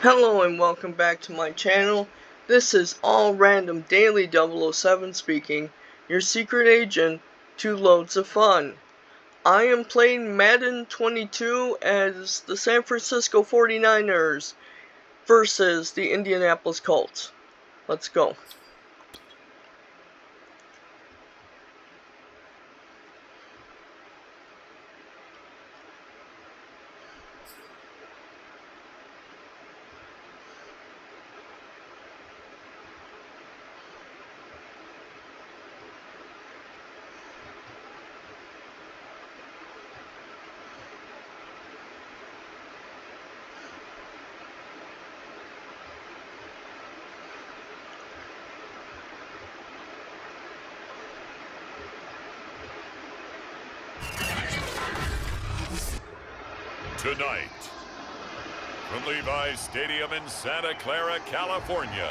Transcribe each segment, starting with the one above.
Hello and welcome back to my channel. This is All Random Daily 007 speaking, your secret agent to loads of fun. I am playing Madden 22 as the San Francisco 49ers versus the Indianapolis Colts. Let's go. Tonight, from Levi's Stadium in Santa Clara, California,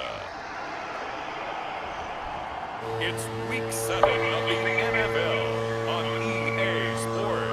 it's Week 7 of the NFL on EA Sports.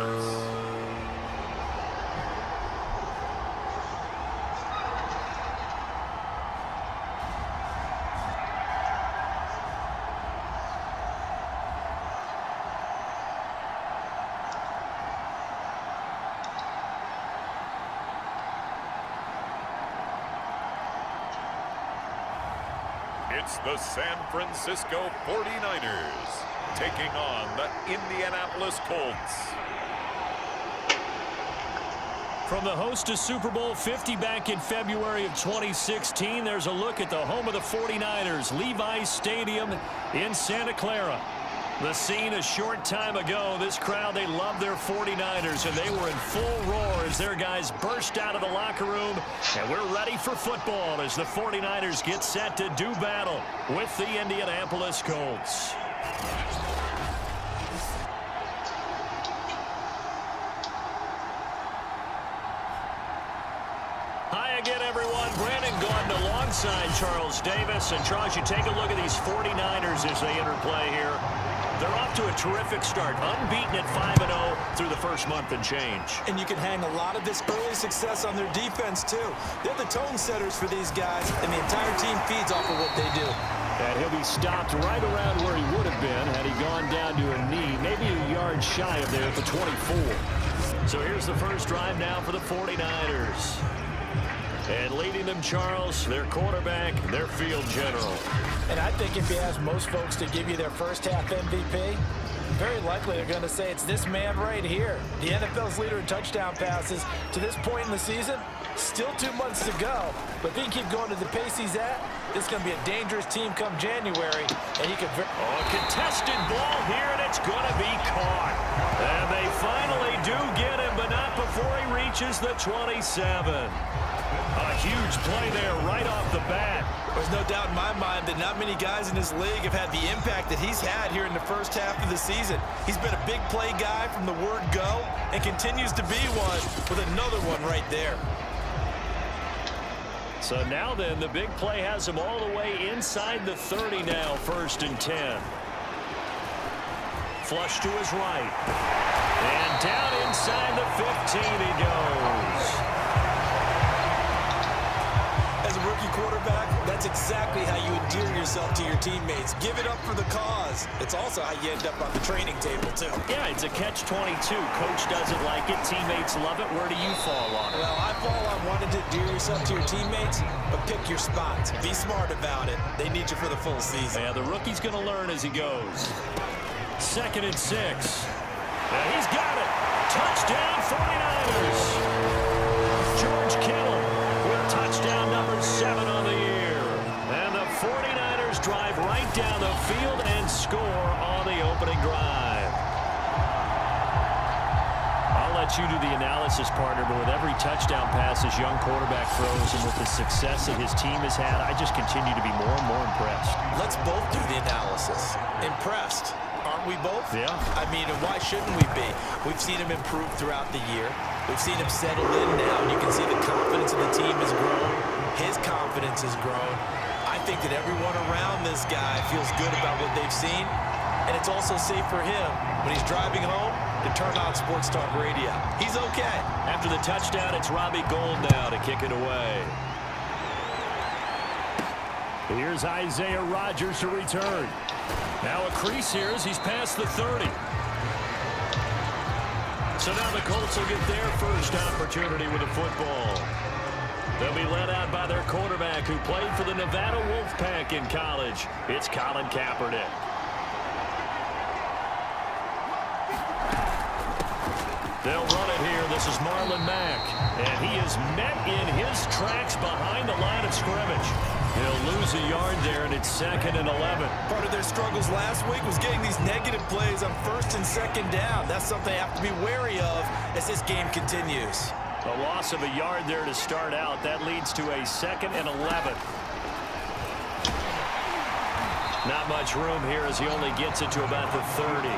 It's the San Francisco 49ers taking on the Indianapolis Colts. From the host to Super Bowl 50 back in February of 2016, there's a look at the home of the 49ers, Levi's Stadium in Santa Clara. The scene a short time ago, this crowd, they love their 49ers, and they were in full roar as their guys burst out of the locker room. And we're ready for football as the 49ers get set to do battle with the Indianapolis Colts. Hi again, everyone. Brandon Gordon alongside Charles Davis. And Charles, you take a look at these 49ers as they enter play here. They're off to a terrific start, unbeaten at 5-0 through the first month and change. And you can hang a lot of this early success on their defense, too. They're the tone setters for these guys, and the entire team feeds off of what they do. And he'll be stopped right around where he would have been had he gone down to a knee, maybe a yard shy of there at the 24. So here's the first drive now for the 49ers. And leading them, Charles, their quarterback, their field general. And I think if you ask most folks to give you their first half MVP, very likely they're going to say it's this man right here. The NFL's leader in touchdown passes to this point in the season. Still 2 months to go. But if he can keep going to the pace he's at, this is going to be a dangerous team come January. And he could... Oh, a contested ball here, and it's going to be caught. And they finally do get him, but not before he reaches the 27. A huge play there right off the bat. There's no doubt in my mind that not many guys in this league have had the impact that he's had here in the first half of the season. He's been a big play guy from the word go and continues to be one with another one right there. So now then, the big play has him all the way inside the 30 now, 1st and 10. Flush to his right. And down inside the 15 he goes. As a rookie quarterback, that's exactly how you endear yourself to your teammates. Give it up for the cause. It's also how you end up on the training table, too. Yeah, it's a catch-22. Coach doesn't like it. Teammates love it. Where do you fall on it? Well, I fall on wanting to endear yourself to your teammates, but pick your spots. Be smart about it. They need you for the full season. Yeah, the rookie's going to learn as he goes. 2nd and 6. And he's got it. Touchdown, 49ers. George Kittle with touchdown number 7 on the year. And the 49ers drive right down the field and score on the opening drive. I'll let you do the analysis, partner, but with every touchdown pass this young quarterback throws and with the success that his team has had, I just continue to be more and more impressed. Let's both do the analysis. Impressed. Aren't we both? Yeah. I mean, and why shouldn't we be? We've seen him improve throughout the year. We've seen him settle in now, and you can see the confidence of the team has grown. His confidence has grown. I think that everyone around this guy feels good about what they've seen, and it's also safe for him when he's driving home to turn on Sports Talk Radio. He's okay. After the touchdown, it's Robbie Gould now to kick it away. Here's Isaiah Rodgers to return. Now a crease here as he's past the 30. So now the Colts will get their first opportunity with the football. They'll be led out by their quarterback who played for the Nevada Wolfpack in college. It's Colin Kaepernick. They'll run it here. This is Marlon Mack. And he is met in his tracks behind the line of scrimmage. He'll lose a yard there, and it's 2nd and 11. Part of their struggles last week was getting these negative plays on 1st and 2nd down. That's something they have to be wary of as this game continues. A loss of a yard there to start out. That leads to a 2nd and 11. Not much room here as he only gets it to about the 30.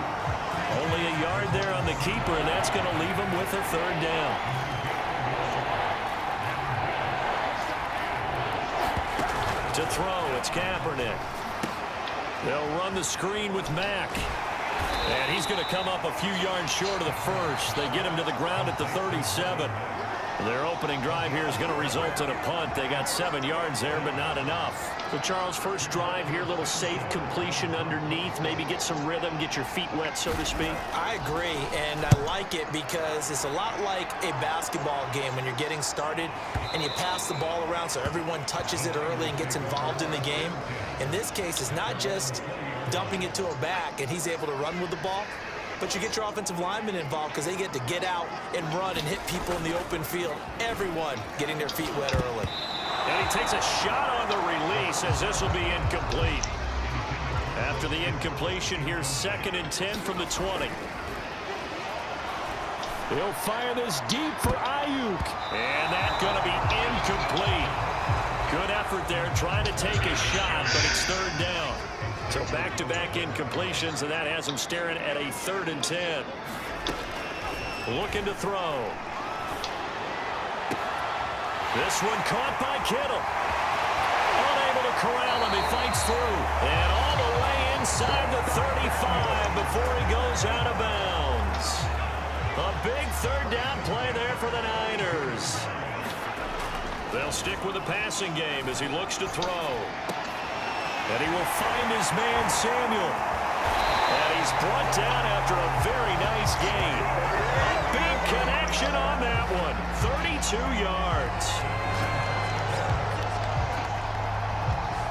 Only a yard there on the keeper, and that's going to leave him with a 3rd down. To throw, it's Kaepernick. They'll run the screen with Mack. And he's going to come up a few yards short of the first. They get him to the ground at the 37. Their opening drive here is going to result in a punt. They got 7 yards there, but not enough. So, Charles, first drive here, little safe completion underneath. Maybe get some rhythm, get your feet wet, so to speak. I agree, and I like it because it's a lot like a basketball game when you're getting started and you pass the ball around so everyone touches it early and gets involved in the game. In this case, it's not just dumping it to a back and he's able to run with the ball, but you get your offensive linemen involved because they get to get out and run and hit people in the open field. Everyone getting their feet wet early. And he takes a shot on the release as this will be incomplete. After the incompletion, here's 2nd and 10 from the 20. He'll fire this deep for Ayuk. And that's going to be incomplete. Good effort there trying to take a shot, but it's 3rd down. So back-to-back incompletions, and that has him staring at a 3rd and 10. Looking to throw. This one caught by Kittle. Unable to corral him. He fights through. And all the way inside the 35 before he goes out of bounds. A big 3rd down play there for the Niners. They'll stick with the passing game as he looks to throw. And he will find his man, Samuel. And he's brought down after a very nice gain. A big connection on that one. 32 yards.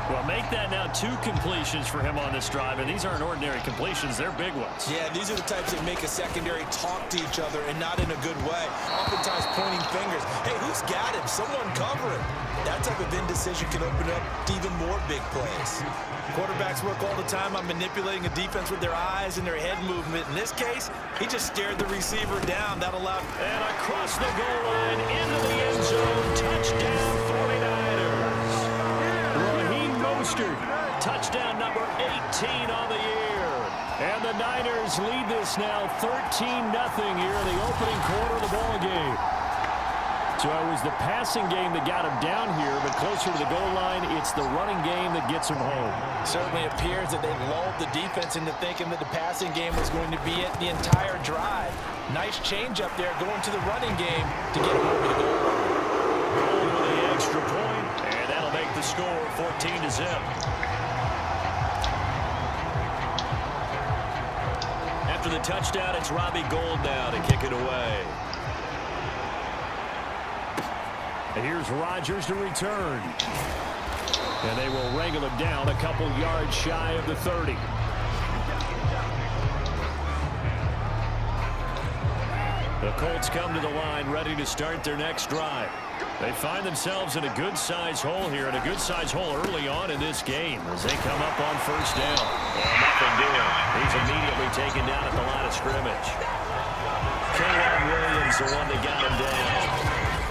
Well, make that now 2 completions for him on this drive, and these aren't ordinary completions. They're big ones. Yeah, these are the types that make a secondary talk to each other and not in a good way. Oftentimes pointing fingers. Hey, who's got him? Someone cover him. That type of indecision can open up to even more big plays. Quarterbacks work all the time on manipulating a defense with their eyes and their head movement. In this case, he just stared the receiver down. That allowed... And across the goal line, into the end zone, touchdown 49ers. Touchdown number 18 on the year. And the Niners lead this now 13-0 here in the opening quarter of the ball game. So it was the passing game that got him down here, but closer to the goal line, it's the running game that gets him home. Certainly appears that they lulled the defense into thinking that the passing game was going to be it the entire drive. Nice change up there going to the running game to get him over the goal line. Goal with the extra point, and that'll make the score 14-0. After the touchdown, it's Robbie Gould now to kick it away. And here's Rodgers to return. And they will wrangle him down a couple yards shy of the 30. The Colts come to the line ready to start their next drive. They find themselves in a good-sized hole here, and a good-sized hole early on in this game as they come up on 1st down. Well, nothing doing. He's immediately taken down at the line of scrimmage. Caleb Williams, the one that got him down.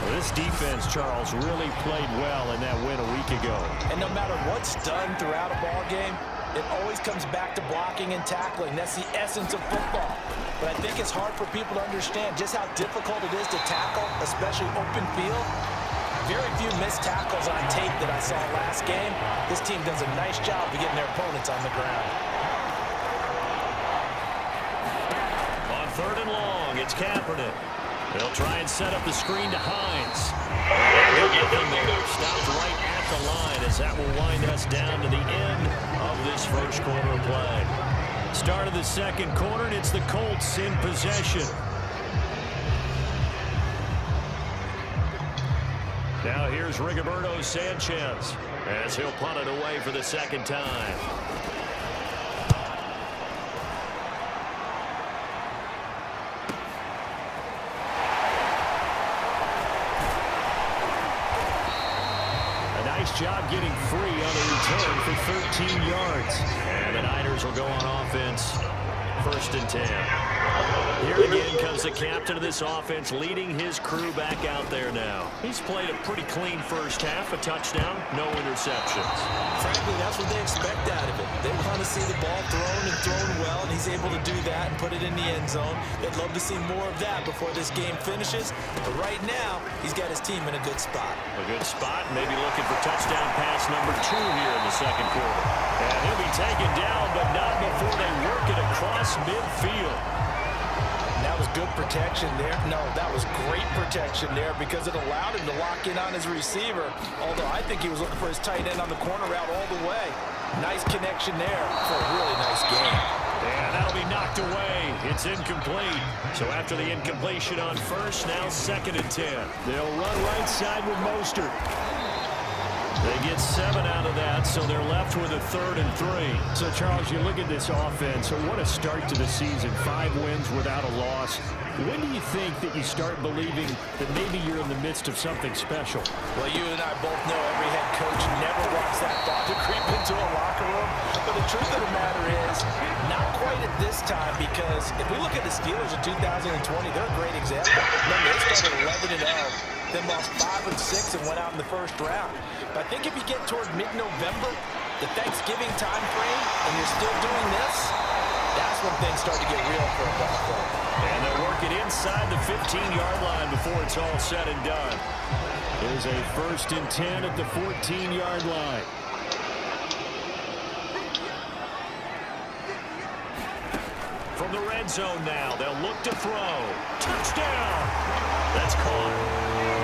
Well, this defense, Charles, really played well in that win a week ago. And no matter what's done throughout a ball game, it always comes back to blocking and tackling. That's the essence of football. But I think it's hard for people to understand just how difficult it is to tackle, especially open field. Very few missed tackles on tape that I saw last game. This team does a nice job of getting their opponents on the ground. On 3rd and long, it's Kaepernick. They'll try and set up the screen to Hines. Nothing there. Stopped right at the line as that will wind us down to the end of this first quarter of play. Start of the second quarter, and it's the Colts in possession. Now here's Rigoberto Sanchez as he'll punt it away for the second time. Job getting free on the return for 13 yards. And the Niners will go on offense. 1st and 10. Here again comes the captain of this offense leading his crew back out there now. He's played a pretty clean first half, a touchdown, no interceptions. Frankly, that's what they expect out of it. They want to see the ball thrown well, and he's able to do that and put it in the end zone. They'd love to see more of that before this game finishes. But right now, he's got his team in a good spot. A good spot, maybe looking for touchdown pass number 2 here in the second quarter. And he'll be taken down, but not before they work it across midfield. That was good protection there. No, that was great protection there because it allowed him to lock in on his receiver. Although I think he was looking for his tight end on the corner route all the way. Nice connection there for a really nice game. And that'll be knocked away. It's incomplete. So after the incompletion on first, now 2nd and 10. They'll run right side with Mostert. They get 7 out of that, so they're left with a 3rd and 3. So, Charles, you look at this offense, what a start to the season. 5 wins without a loss. When do you think that you start believing that maybe you're in the midst of something special? Well, you and I both know every head coach never wants that thought to creep into a locker room. But the truth of the matter is, not quite at this time, because if we look at the Steelers in 2020, they're a great example. Remember, they started 11-0, then lost 5 and 6 and went out in the first round. But I think if you get toward mid-November, the Thanksgiving time frame, and you're still doing this, that's when things start to get real for a ball club. And they'll work it inside the 15-yard line before it's all said and done. There's a 1st and 10 at the 14-yard line. From the red zone now, they'll look to throw. Touchdown! That's caught.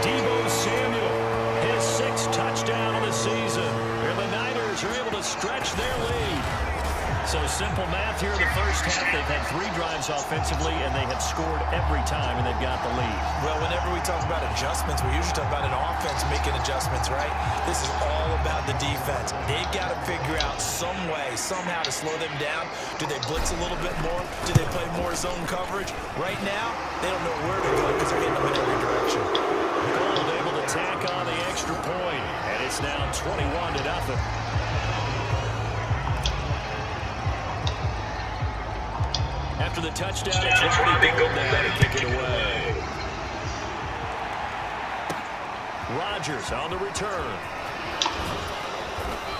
Deebo Samuel, his 6th touchdown of the season. And the Niners are able to stretch their lead. So simple math here in the first half. They've had 3 drives offensively, and they have scored every time, and they've got the lead. Well, whenever we talk about adjustments, we usually talk about an offense making adjustments, right? This is all about the defense. They've got to figure out some way, somehow to slow them down. Do they blitz a little bit more? Do they play more zone coverage? Right now, they don't know where to go because they're hitting them in every direction. Gold able to tack on the extra point, and it's now 21-0. After the touchdown, it's Rodney Gold now to kick it away. Rodgers on the return.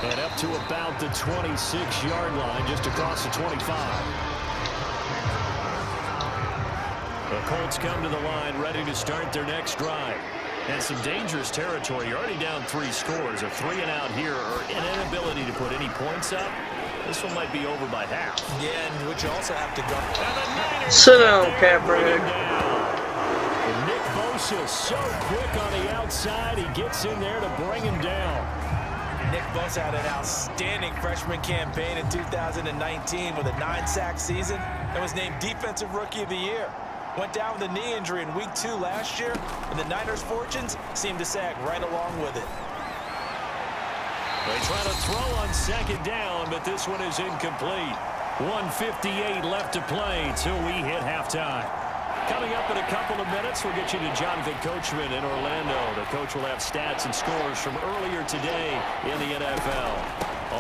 And up to about the 26-yard line, just across the 25. The Colts come to the line, ready to start their next drive. And some dangerous territory. You're already down 3 scores. A 3-and-out here, or an inability to put any points up. This one might be over by half. Yeah, and which you also have to go. Sit down, Kaepernick. Nick Bosa so quick on the outside. He gets in there to bring him down. Nick Bosa had an outstanding freshman campaign in 2019 with a 9-sack season and was named Defensive Rookie of the Year. Went down with a knee injury in Week 2 last year, and the Niners' fortunes seemed to sag right along with it. They try to throw on 2nd down, but this one is incomplete. 1:58 left to play till we hit halftime. Coming up in a couple of minutes, we'll get you to Jonathan Coachman in Orlando. The coach will have stats and scores from earlier today in the NFL.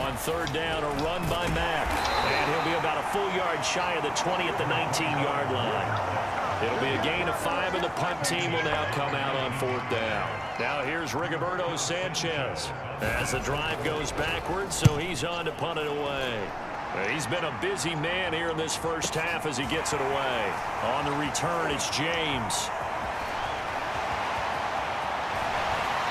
On 3rd down, a run by Mack. And he'll be about a full yard shy of the 20 at the 19-yard line. It'll be a gain of 5, and the punt team will now come out on 4th down. Now here's Rigoberto Sanchez as the drive goes backwards, so he's on to punt it away. He's been a busy man here in this first half as he gets it away. On the return, it's James.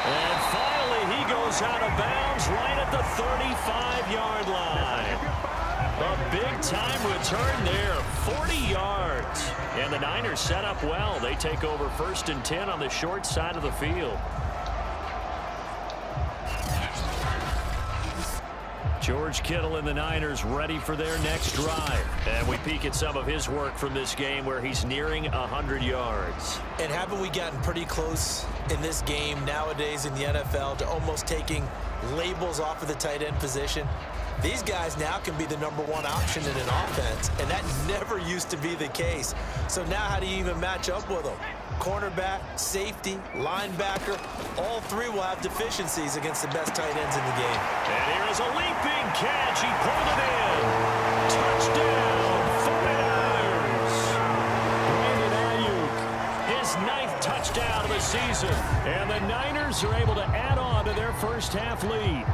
And finally, he goes out of bounds right at the 35-yard line. A big-time return there, 40 yards. And the Niners set up well. They take over 1st and 10 on the short side of the field. George Kittle and the Niners ready for their next drive. And we peek at some of his work from this game where he's nearing 100 yards. And haven't we gotten pretty close in this game nowadays in the NFL to almost taking labels off of the tight end position? These guys now can be the #1 option in an offense, and that never used to be the case. So now how do you even match up with them? Cornerback, safety, linebacker, all three will have deficiencies against the best tight ends in the game. And here is a leaping catch. He pulled it in. Touchdown, 49ers. Brandon Ayuk, his 9th touchdown of the season. And the Niners are able to add on to their first half lead.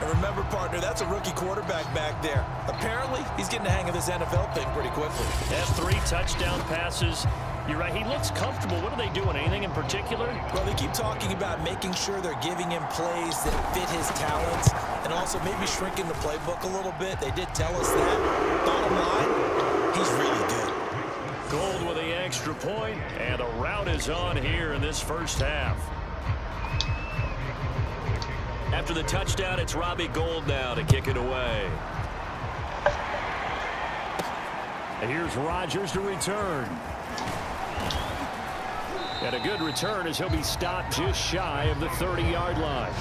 And remember, partner, that's a rookie quarterback back there. Apparently, he's getting the hang of this NFL thing pretty quickly. Has 3 touchdown passes. You're right, he looks comfortable. What are they doing? Anything in particular? Well, they keep talking about making sure they're giving him plays that fit his talents and also maybe shrinking the playbook a little bit. They did tell us that. Bottom line, he's really good. Gold with the extra point, and the route is on here in this first half. After the touchdown, it's Robbie Gould now to kick it away. And here's Rodgers to return. And a good return as he'll be stopped just shy of the 30-yard line.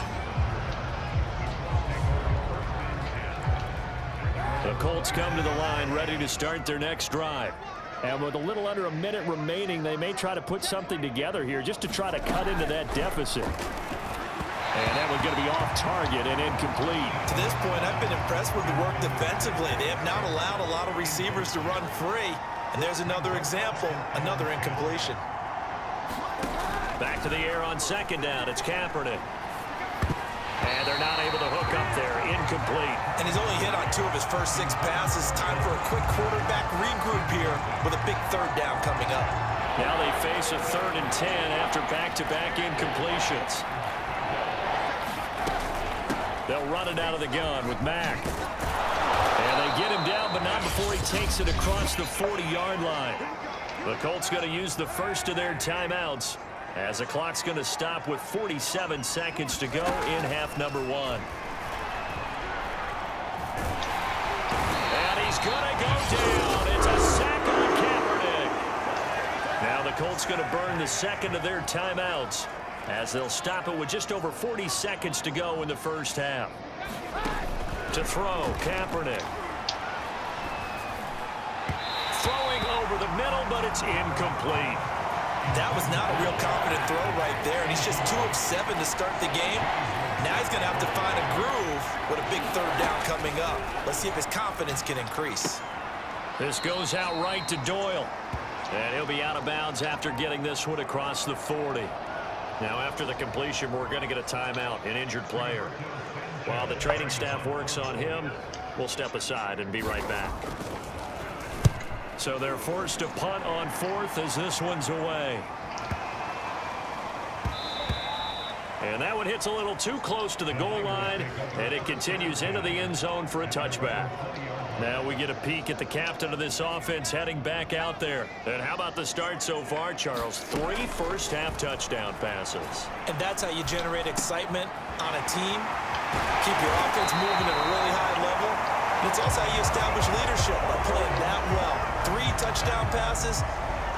The Colts come to the line ready to start their next drive. And with a little under a minute remaining, they may try to put something together here just to try to cut into that deficit. And that one's going to be off target and incomplete. To this point, I've been impressed with the work defensively. They have not allowed a lot of receivers to run free. And there's another example, another incompletion. Back to the air on second down. It's Kaepernick. And they're not able to hook up there. Incomplete. And he's only hit on 2 of his first 6 passes. Time for a quick quarterback regroup here with a big 3rd down coming up. Now they face a 3rd and 10 after back-to-back incompletions. They'll run it out of the gun with Mack. And they get him down, but not before he takes it across the 40-yard line. The Colts going to use the first of their timeouts as the clock's going to stop with 47 seconds to go in half number 1. And he's going to go down. It's a sack on Kaepernick. Now the Colts going to burn the second of their timeouts as they'll stop it with just over 40 seconds to go in the first half. To throw, Kaepernick. Throwing over the middle, but it's incomplete. That was not a real confident throw right there, and he's just 2 of 7 to start the game. Now he's going to have to find a groove with a big 3rd down coming up. Let's see if his confidence can increase. This goes out right to Doyle. And he'll be out of bounds after getting this one across the 40. Now, after the completion, we're going to get a timeout, an injured player. While the training staff works on him, we'll step aside and be right back. So they're forced to punt on 4th as this one's away. And that one hits a little too close to the goal line, and it continues into the end zone for a touchback. Now we get a peek at the captain of this offense heading back out there. And how about the start so far, Charles? 3 first-half touchdown passes. And that's how you generate excitement on a team. Keep your offense moving at a really high level. And it's also how you establish leadership by playing that well. 3 touchdown passes,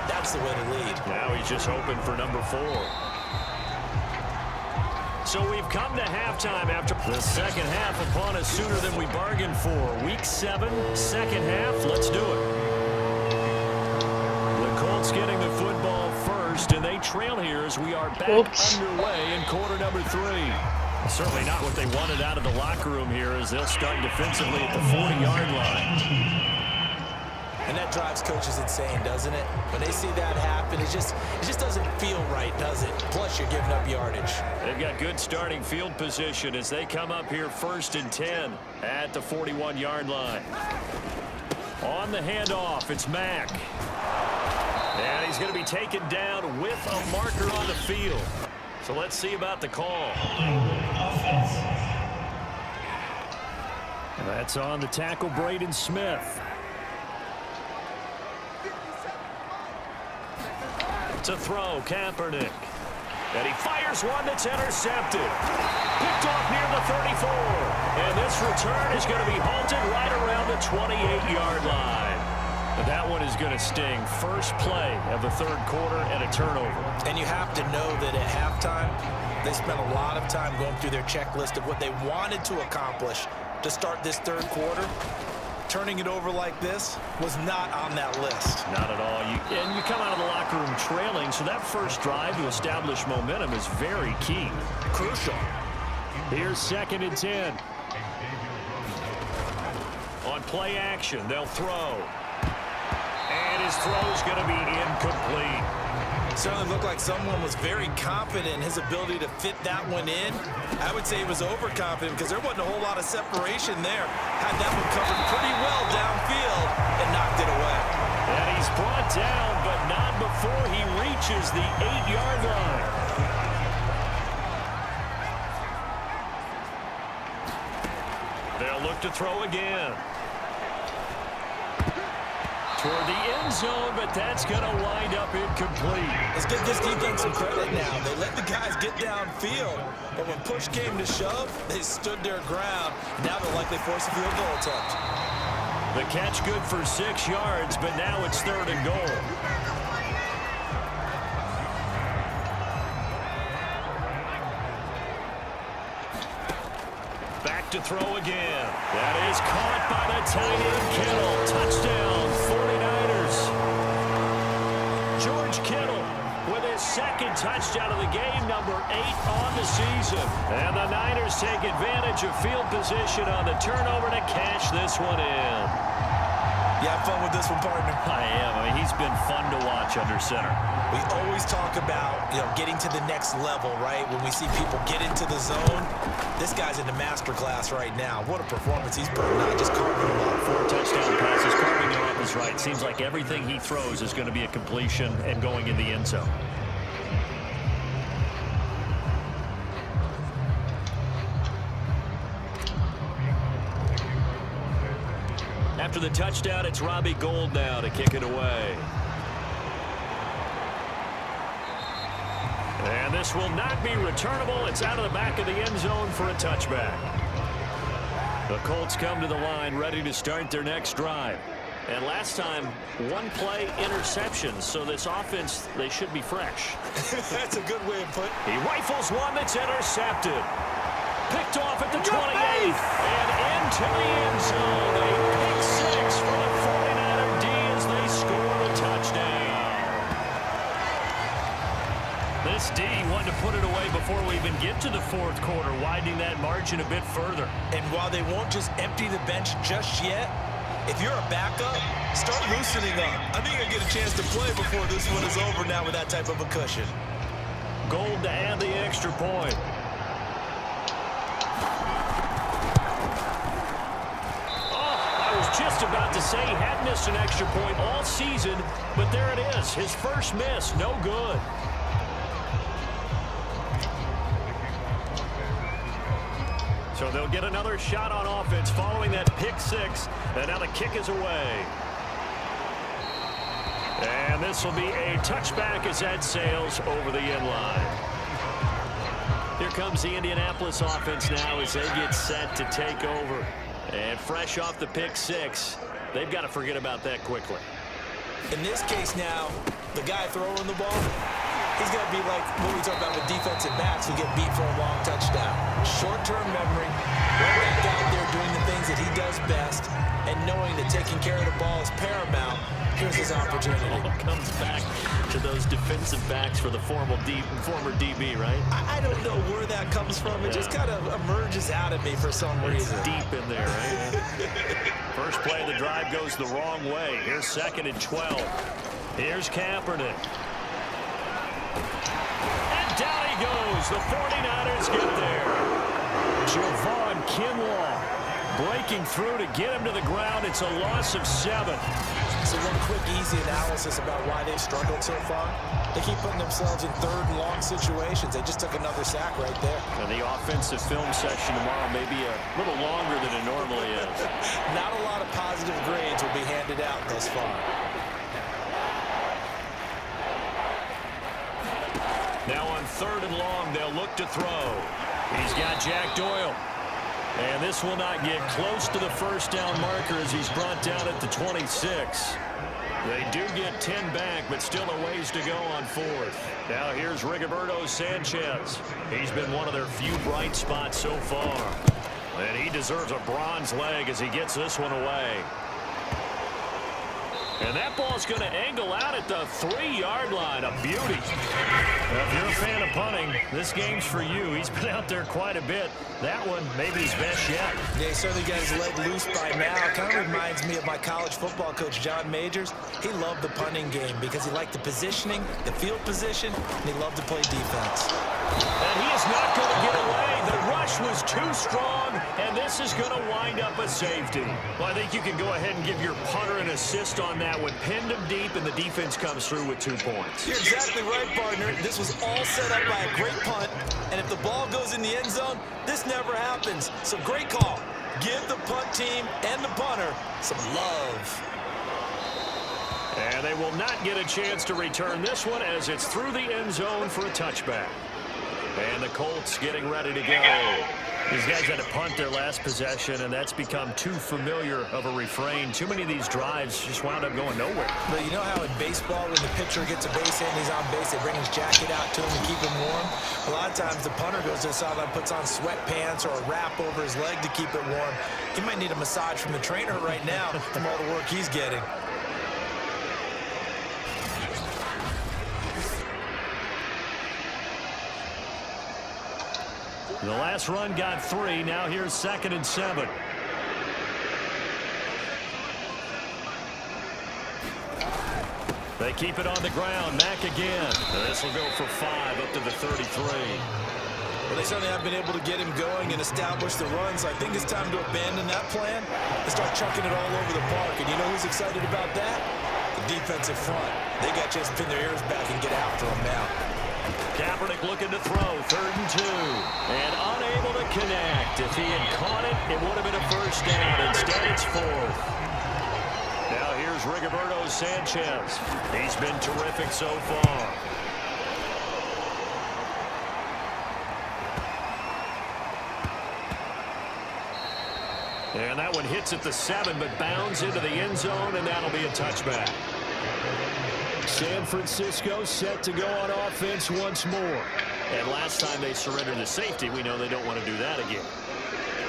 that's the way to lead. Now he's just hoping for number 4. So we've come to halftime after the second half upon us sooner than we bargained for. Week 7, second half. Let's do it. The Colts getting the football first, and they trail here as we are back underway in quarter number 3. Certainly not what they wanted out of the locker room here as they'll start defensively at the 40-yard line. And that drives coaches insane, doesn't it? When they see that happen, it just doesn't feel right, does it? Plus, you're giving up yardage. They've got good starting field position as they come up here 1st and 10 at the 41-yard line. On the handoff, it's Mack. And he's going to be taken down with a marker on the field. So let's see about the call. That's on the tackle, Braden Smith. To throw, Kaepernick. And he fires one that's intercepted. Picked off near the 34. And this return is going to be halted right around the 28-yard line. And that one is going to sting. First play of the third quarter and a turnover. And you have to know that at halftime, they spent a lot of time going through their checklist of what they wanted to accomplish to start this third quarter. Turning it over like this was not on that list. Not at all. And you come out of the locker room trailing, so that first drive to establish momentum is very key. Crucial. Here's 2nd and 10. On play action, they'll throw. And his throw is going to be incomplete. Certainly looked like someone was very confident in his ability to fit that one in. I would say he was overconfident because there wasn't a whole lot of separation there. Had that one covered pretty well downfield and knocked it away. And he's brought down, but not before he reaches the 8-yard line. They'll look to throw again. Toward the end zone, but that's going to wind up incomplete. Let's give this defense some credit now. They let the guys get downfield, but when push came to shove, they stood their ground. Now they'll likely force a field goal attempt. The catch good for 6 yards, but now it's 3rd and goal. Back to throw again. That is caught by the tight end, Kittle. Touchdown, 49ers. George Kittle with his 2nd touchdown of the game, number 8 on the season. And the Niners take advantage of field position on the turnover to cash this one in. You have fun with this one, partner? I am. I mean, he's been fun to watch under center. We always talk about, getting to the next level, right? When we see people get into the zone, this guy's in the master class right now. What a performance he's putting on, just carving them up. 4 touchdown passes, carving them up is right. Seems like everything he throws is going to be a completion and going in the end zone. After the touchdown, it's Robbie Gould now to kick it away. And this will not be returnable. It's out of the back of the end zone for a touchback. The Colts come to the line ready to start their next drive. And last time, 1 play interceptions. So this offense, they should be fresh. That's a good way of putting it. He rifles one that's intercepted. Picked off at the 28th. And into the end zone. A pick 6 for the 49er D as they score a touchdown. This D wanted to put it away before we even get to the 4th quarter, widening that margin a bit further. And while they won't just empty the bench just yet, if you're a backup, start loosening up. I think you'll get a chance to play before this one is over now with that type of a cushion. Gould to add the extra point. Just about to say he had missed an extra point all season, but there it is. His first miss, no good. So they'll get another shot on offense following that pick 6, and now the kick is away. And this will be a touchback as that sails over the end line. Here comes the Indianapolis offense now as they get set to take over. And fresh off the pick 6, they've got to forget about that quickly. In this case now, the guy throwing the ball, he's going to be like what we talk about with defensive backs who get beat for a long touchdown. Short-term memory, right back out there doing the things that he does best, and knowing that taking care of the ball is paramount. Here's his opportunity. It all comes back to those defensive backs for the former DB, right? I don't know where that comes from. It just kind of emerges out of me for some reason. Deep in there, right? First play of the drive goes the wrong way. Here's 2nd and 12. Here's Kaepernick. And down he goes. The 49ers get there. Javon Kinlaw breaking through to get him to the ground. It's a loss of 7. So one quick, easy analysis about why they've struggled so far. They keep putting themselves in 3rd and long situations. They just took another sack right there. And the offensive film session tomorrow may be a little longer than it normally is. Not a lot of positive grades will be handed out thus far. Now on 3rd and long. They'll look to throw. He's got Jack Doyle. And this will not get close to the first down marker as he's brought down at the 26. They do get 10 back, but still a ways to go on 4th. Now here's Rigoberto Sanchez. He's been one of their few bright spots so far. And he deserves a bronze leg as he gets this one away. And that ball's going to angle out at the 3-yard line. A beauty. Now, if you're a fan of punting, this game's for you. He's been out there quite a bit. That one, maybe his best yet. Yeah, he certainly got his leg loose by now. Kind of reminds me of my college football coach, John Majors. He loved the punting game because he liked the positioning, the field position, and he loved to play defense. And he is not going to get away. The rush was too strong, and this is going to wind up a safety. Well, I think you can go ahead and give your punter an assist on that one. Pinned him deep, and the defense comes through with 2 points. You're exactly right, partner. This was all set up by a great punt, and if the ball goes in the end zone, this never happens. So great call. Give the punt team and the punter some love. And they will not get a chance to return this one as it's through the end zone for a touchback. And the Colts getting ready to go. These guys had to punt their last possession, and that's become too familiar of a refrain. Too many of these drives just wound up going nowhere. But you know how in baseball, when the pitcher gets a base hit and he's on base, they bring his jacket out to him and keep him warm? A lot of times the punter goes to the sideline, puts on sweatpants or a wrap over his leg to keep it warm. He might need a massage from the trainer right now from all the work he's getting. The last run got 3. Now here's 2nd and 7. They keep it on the ground. Mack again. This will go for 5 up to the 33. Well, they certainly have been able to get him going and establish the runs. I think it's time to abandon that plan and start chucking it all over the park. And you know who's excited about that? The defensive front. They got a chance to pin their ears back and get after him now. Kaepernick looking to throw, 3rd and 2. And unable to connect. If he had caught it, it would have been a first down. Instead, it's 4th. Now here's Rigoberto Sanchez. He's been terrific so far. And that one hits at the 7, but bounds into the end zone, and that'll be a touchback. San Francisco set to go on offense once more. And last time they surrendered to safety, we know they don't want to do that again.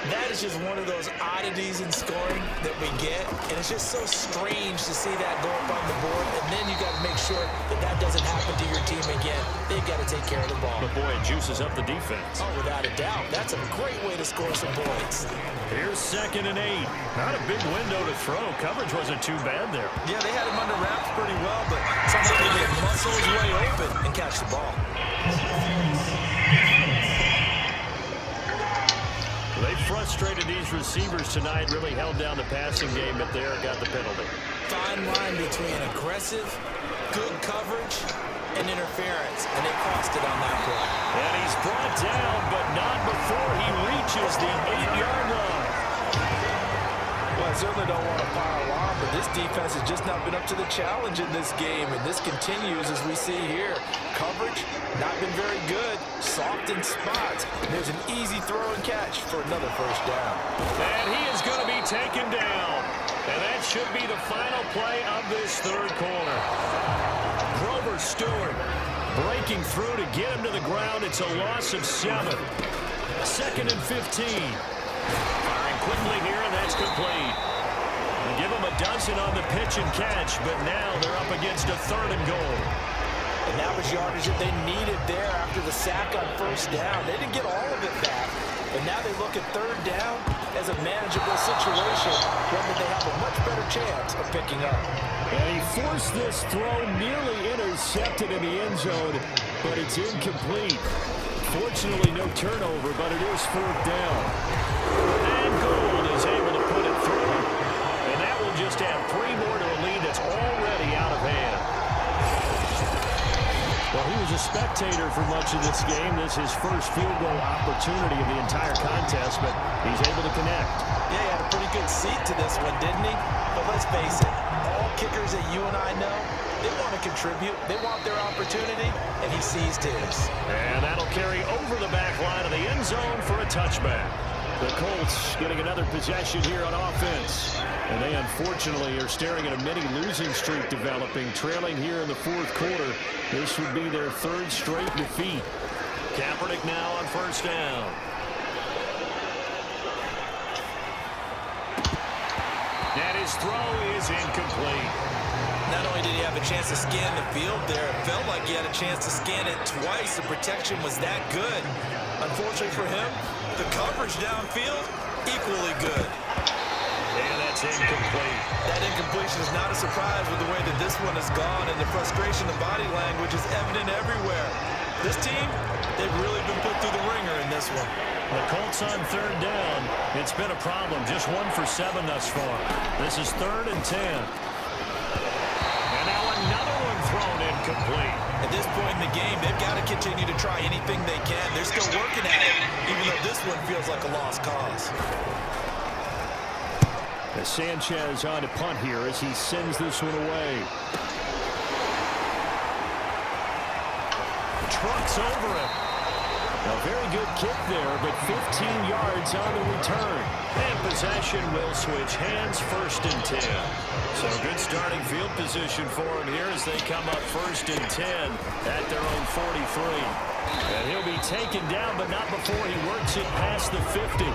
That is just one of those oddities in scoring that we get, and it's just so strange to see that go up on the board, and then you got to make sure that that doesn't happen to your team again. They've got to take care of the ball. But boy, it juices up the defense. Oh, without a doubt. That's a great way to score some points. Here's 2nd and 8. Not a big window to throw. Coverage wasn't too bad there. Yeah, they had him under wraps pretty well, but somehow they can muscle his way open and catch the ball. They frustrated these receivers tonight, really held down the passing game, but there got the penalty. Fine line between aggressive, good coverage, and interference, and they crossed it on that play. And he's brought down, but not before he reaches the 8-yard line. Well, I certainly don't want to pile on, but this defense has just not been up to the challenge in this game, and this continues as we see here. Coverage, not been very good, soft in spots. There's an easy throw and catch for another first down. And he is going to be taken down. And that should be the final play of this 3rd quarter. Grover Stewart breaking through to get him to the ground. It's a loss of 7. 2nd and 15. Firing quickly here, and that's complete. They give him a dozen on the pitch and catch, but now they're up against a 3rd and goal. And that was yardage that they needed there after the sack on first down. They didn't get all of it back, but now they look at 3rd down as a manageable situation, one that they have a much better chance of picking up. And he forced this throw, nearly intercepted in the end zone, but it's incomplete. Fortunately, no turnover, but it is 4th down. And Gould is able to put it through. And that will just add 3 more to a lead that's already out of hand. Well, he was a spectator for much of this game. This is his first field goal opportunity of the entire contest, but he's able to connect. Yeah, he had a pretty good seat to this one, didn't he? But let's face it, all kickers that you and I know, They want to contribute. They want their opportunity, and he seized his. And that'll carry over the back line of the end zone for a touchback. The Colts getting another possession here on offense. And they unfortunately are staring at a mini losing streak developing, trailing here in the fourth quarter. This would be their third straight defeat. Kaepernick now on first down. And his throw is incomplete. Not only did he have a chance to scan the field there, it felt like he had a chance to scan it twice. The protection was that good. Unfortunately for him, the coverage downfield, equally good. And that's incomplete. That incompletion is not a surprise with the way that this one has gone, and the frustration, the body language is evident everywhere. This team, they've really been put through the ringer in this one. The Colts on third down. It's been a problem. Just 1 for 7 thus far. This is 3rd and 10. And now another one thrown incomplete. At this point in the game, they've got to continue to try anything they can. They're still working at it, even though this one feels like a lost cause. As Sanchez on to punt here as he sends this one away. Trucks over him. A very good kick there, but 15 yards on the return. And possession will switch hands, 1st and 10. So good starting field position for him here as they come up 1st and 10 at their own 43. And he'll be taken down, but not before he works it past the 50.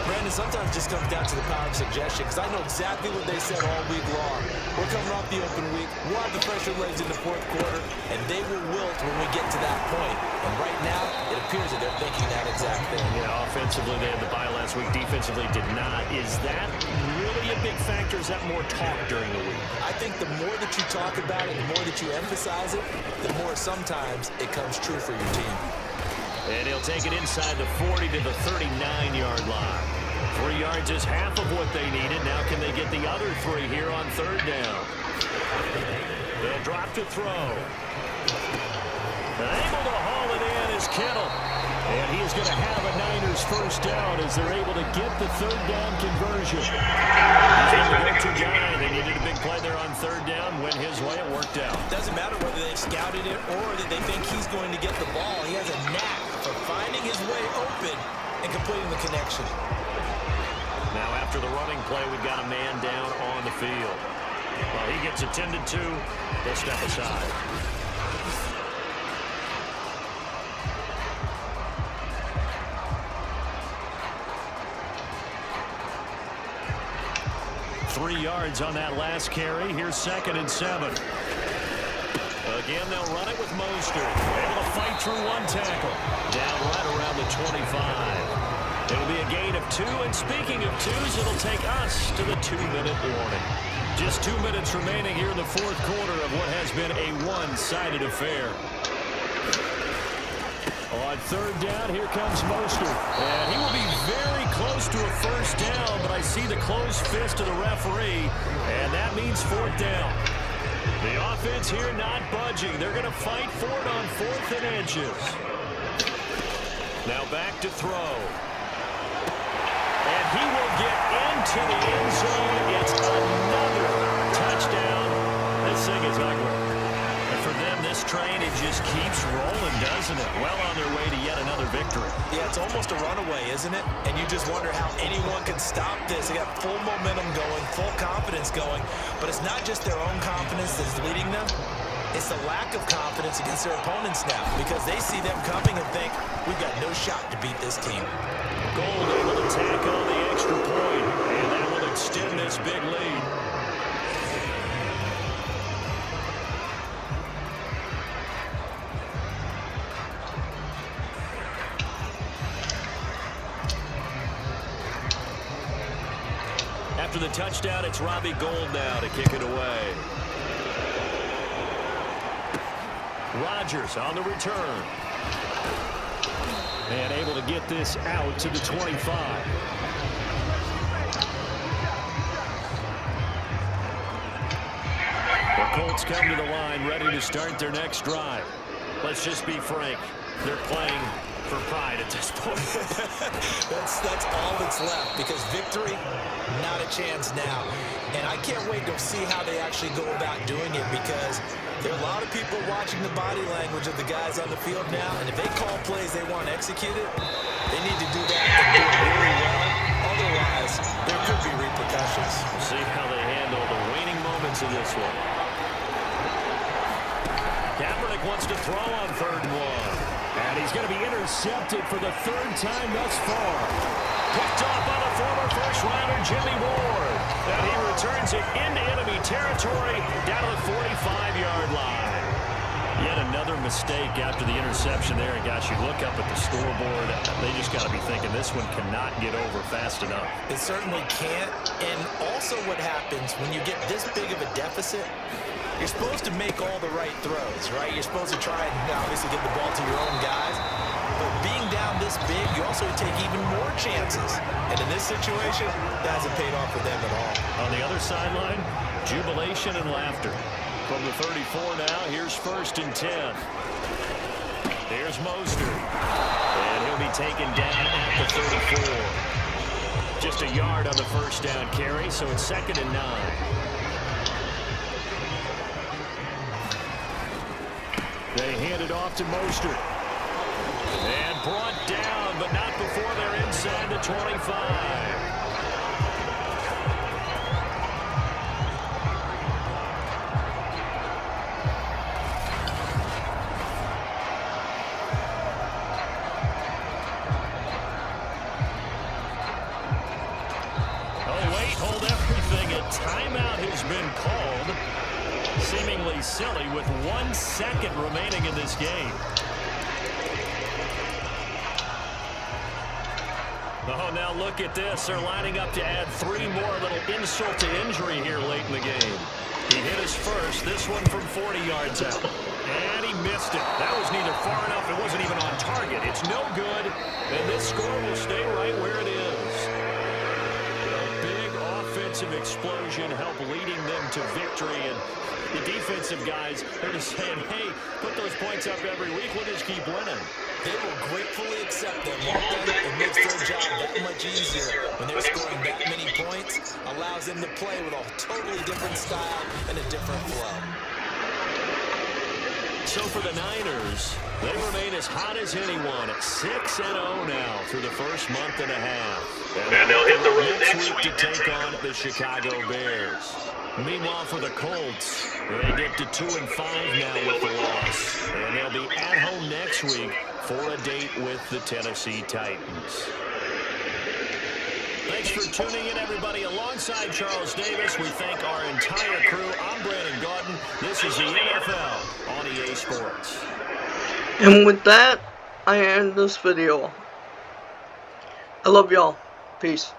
Brandon, sometimes it just comes down to the power of suggestion, because I know exactly what they said all week long. We're coming off the open week. We'll have the fresher legs in the fourth quarter, and they will wilt when we get to that point. And right now, it appears that they're thinking that exact thing. Yeah, offensively, they had the bye last week. Defensively, did not. Is that really a big factor? Is that more talk during the week? I think the more that you talk about it, the more that you emphasize it, the more sometimes it comes true for your team. And he'll take it inside the 40 to the 39-yard line. 3 yards is half of what they needed. Now can they get the other 3 here on third down? They'll drop to throw. Able to haul it in is Kittle. And he's going to have a Niners first down as they're able to get the third down conversion. He's going to go to guy. They needed a big play there on third down. Went his way. It worked out. Doesn't matter whether they've scouted it or that they think he's going to get the ball. He has a knack for finding his way open and completing the connection. Now after the running play, we've got a man down on the field. Well, he gets attended to. They'll step aside. Three yards on that last carry. Here's 2nd and 7. Again, they'll run it with Mostert. Able to fight through one tackle. Down right around the 25. It'll be a gain of 2. And speaking of 2s, it'll take us to the 2-minute warning. Just 2 minutes remaining here in the fourth quarter of what has been a one-sided affair. On third down, here comes Mostert. And he will be very close to a first down, but I see the closed fist of the referee, and that means 4th down. The offense here not budging. They're going to fight for it on 4th and inches. Now back to throw. And he will get into the end zone. It's another touchdown. This thing is ugly. And for them, this train, it just keeps rolling, doesn't it? Well on their way to yet another victory. Yeah, it's almost a runaway, isn't it? And you just wonder how anyone can stop this. They got full momentum going, full confidence going. But it's not just their own confidence that's leading them. It's the lack of confidence against their opponents now, because they see them coming and think, we've got no shot to beat this team. Gold able to tackle the extra point, and that will extend this big lead. After the touchdown, it's Robbie Gould now to kick it away. Rodgers on the return. And able to get this out to the 25. The Colts come to the line ready to start their next drive. Let's just be frank. They're playing for pride at this point. that's all that's left, because victory, not a chance now. And I can't wait to see how they actually go about doing it, because there are a lot of people watching the body language of the guys on the field now, and if they call plays they want executed, they need to do that and do it really well. Otherwise, there could be repercussions. We'll see how they handle the waning moments of this one. Kaepernick wants to throw on 3rd and 1. And he's going to be intercepted for the 3rd time thus far. Picked off by the former first-rounder Jimmy Ward. And he returns it into enemy territory down to the 45-yard line. Yet another mistake after the interception there. And, gosh, you look up at the scoreboard, they just got to be thinking this one cannot get over fast enough. It certainly can't. And also what happens when you get this big of a deficit, you're supposed to make all the right throws, right? You're supposed to try and obviously get the ball to your own guys. But being down this big, you also take even more chances. And in this situation, that hasn't paid off for them at all. On the other sideline, jubilation and laughter. From the 34 now, here's 1st and 10. Here's Mostert. And he'll be taken down at the 34. Just a yard on the 1st down carry, so it's 2nd and 9. They hand it off to Mostert. And brought down, but not before they're inside the 25. Timeout has been called. Seemingly silly with 1 second remaining in this game. Oh, now look at this. They're lining up to add 3 more. Little insult to injury here late in the game. He hit his first. This one from 40 yards out. And he missed it. That was neither far enough. It wasn't even on target. It's no good. And this score will stay right where it is. Offensive explosion help leading them to victory, and the defensive guys, they're just saying, hey, put those points up every week, we'll just keep winning. They will gratefully accept them. It makes their job that much easier when they're scoring that many points. Allows them to play with a totally different style and a different flow. So for the Niners, they remain as hot as anyone at 6-0 now through the first month and a half. And they'll hit the road next week to take on the Chicago Bears. Meanwhile, for the Colts, they get to 2-5 now with the loss. And they'll be at home next week for a date with the Tennessee Titans. Thanks for tuning in, everybody. Alongside Charles Davis, we thank our entire crew. I'm Brandon Gordon. This is the NFL on EA Sports. And with that, I end this video. I love y'all. Peace.